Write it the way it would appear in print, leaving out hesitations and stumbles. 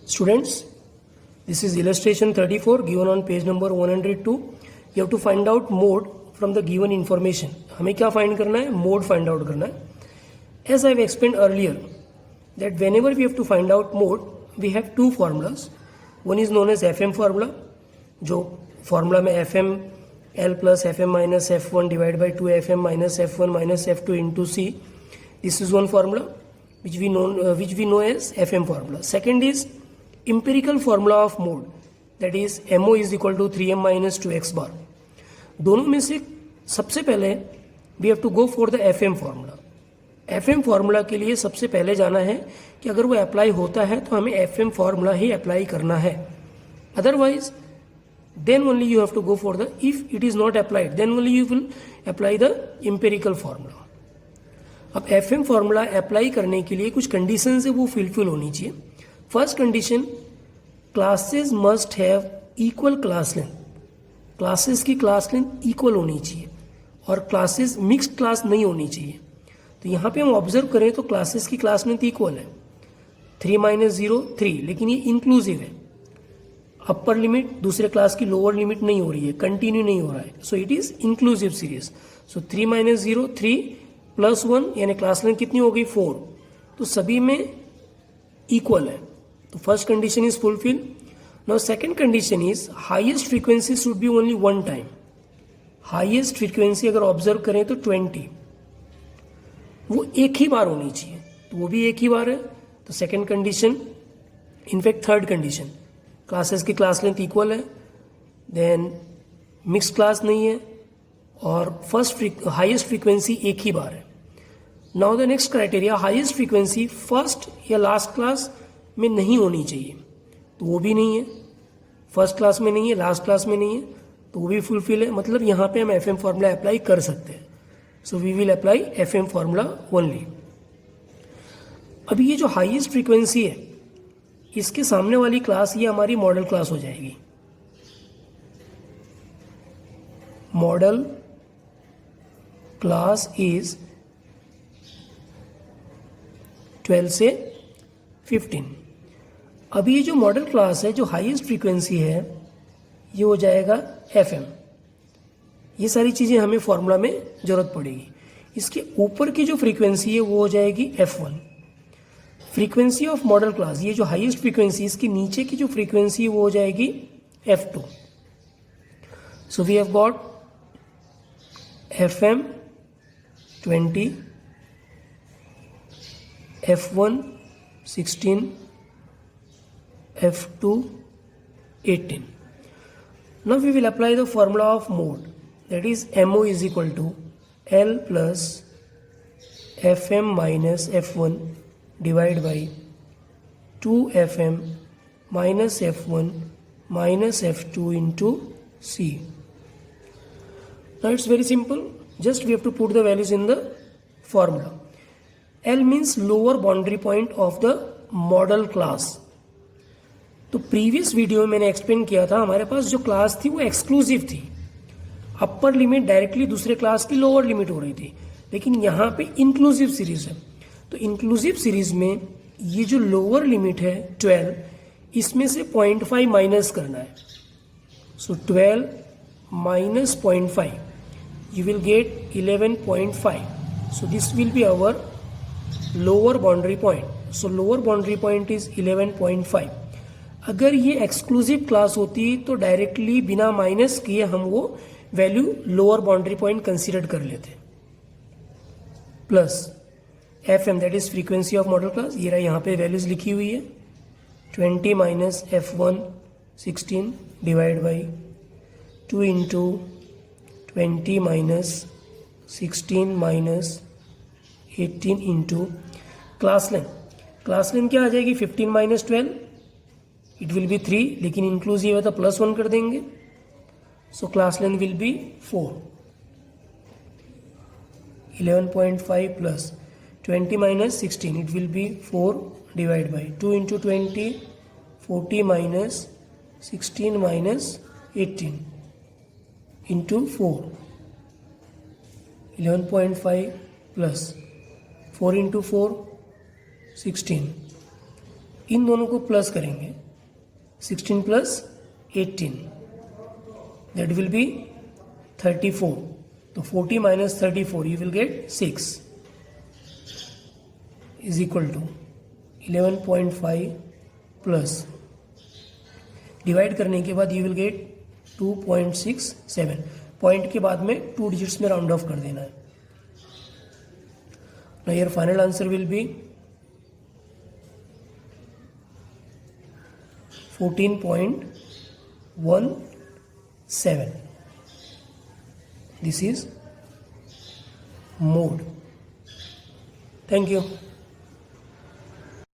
Students, this is illustration 34 given on page number 102. You have to find out mode from the given information. हमें क्या find करना है? Mode find out करना है. As I have explained earlier, that whenever we have to find out mode, we have two formulas. One is known as FM formula, जो formula में FM L plus FM minus F1 divided by 2 FM minus F1 minus F2 into C. This is one formula which we know as FM formula. Second is empirical formula of mode, that is MO is equal to 3m minus 2x bar. दोनों में से सबसे पहले we have to go for the FM formula. FM formula के लिए सबसे पहले जाना है कि अगर वो अप्लाई होता है तो हमें FM formula ही अप्लाई करना है. Otherwise, then only you have to go for the, if it is not applied, then only you will apply the empirical formula. अब FM formula अप्लाई करने के लिए कुछ कंडीशंस है वो फुलफिल होनी चाहिए. First condition, classes must have equal class length. Classes की क्लास लेंथ इक्वल होनी चाहिए और क्लासेस मिक्स्ड क्लास नहीं होनी चाहिए. तो यहाँ पे हम ऑब्जर्व करें तो क्लासेस की क्लास लेंथ इक्वल है, 3 - 0 3, लेकिन ये इंक्लूसिव है. अपर लिमिट दूसरे क्लास की लोअर लिमिट नहीं हो रही है, कंटिन्यू नहीं हो रहा है, so it is inclusive series. सो 3 - 0 3 + 1 यानी क्लास लेंथ कितनी हो गई 4. तो सभी में इक्वल है. तो first condition is fulfil. Now second condition is highest frequency should be only one time. Highest frequency अगर ऑब्जर्व करें तो 20, वो एक ही बार होनी चाहिए, तो वो भी एक ही बार है. तो second condition, in fact third condition, classes की क्लास लेंथ इक्वल है, देन मिक्स क्लास नहीं है और फर्स्ट हाईएस्ट फ्रीक्वेंसी एक ही बार है. Now the next criteria, highest frequency first या लास्ट क्लास में नहीं होनी चाहिए, तो वो भी नहीं है. फर्स्ट क्लास में नहीं है, लास्ट क्लास में नहीं है, तो वो भी फुलफिल है. मतलब यहाँ पे हम एफएम फॉर्मूला अप्लाई कर सकते हैं. So we will apply FM formula only. अभी ये जो हाईएस्ट फ्रीक्वेंसी है, इसके सामने वाली क्लास ये हमारी मॉडल क्लास हो जाएगी. मॉडल क्लास इज 12 से 15. अभी ये जो मॉडल क्लास है, जो हाईएस्ट फ्रीक्वेंसी है, ये हो जाएगा FM. ये सारी चीज़ें हमें फॉर्मूला में ज़रूरत पड़ेगी. इसके ऊपर की जो फ्रीक्वेंसी है वो हो जाएगी F1. Frequency of model class, ये जो हाईएस्ट फ्रीक्वेंसी, इसके नीचे की जो फ्रीक्वेंसी है वो हो जाएगी F2. So we have got FM 20, F1 16, F2 18. Now we will apply the formula of mode, that is MO is equal to L plus FM minus F1 divided by 2FM minus F1 minus F2 into C. Now it's very simple, just we have to put the values in the formula. L means lower boundary point of the model class. तो previous video में मैंने explain किया था, हमारे पास जो class थी वो exclusive थी. अपर लिमिट डायरेक्टली दूसरे क्लास की लोअर लिमिट हो रही थी, लेकिन यहाँ पे इंक्लूसिव सीरीज है. तो इंक्लूसिव सीरीज में ये जो लोअर लिमिट है 12, इसमें से 0.5 माइनस करना है. सो 12 minus 0.5, you will get 11.5. So this will be our lower boundary point. So lower boundary point is 11.5. अगर ये एक्सक्लूसिव क्लास होती तो डायरेक्टली बिना माइनस किए हम वो value lower boundary point consider कर लेते. Plus FM, that is frequency of model class. ये रहा, यहाँ पे वैल्यूज लिखी हुई है, 20 minus F1 16 divide by 2 into 20 minus 16 minus 18 into class length. Class length क्या आ जाएगी 15 minus 12, इट विल बी 3, लेकिन इंक्लूसिव है तो +1 कर देंगे. So class length will be 4. 11.5 plus 20 minus 16, it will be 4 divided by 2 into 20, 40 minus 16 minus 18 into 4. 11.5 plus 4 into 4 16, इन दोनों को plus करेंगे 16 प्लस 18 दैट विल बी 34 तो 40 minus 34 you will get 6 is equal to 11.5 plus divide करने के बाद you will gate 2.67 point के बाद में 2 डिजिट्स में राउंड ऑफ कर देना है. Now your final answer will be 14.17. This is mode. Thank you.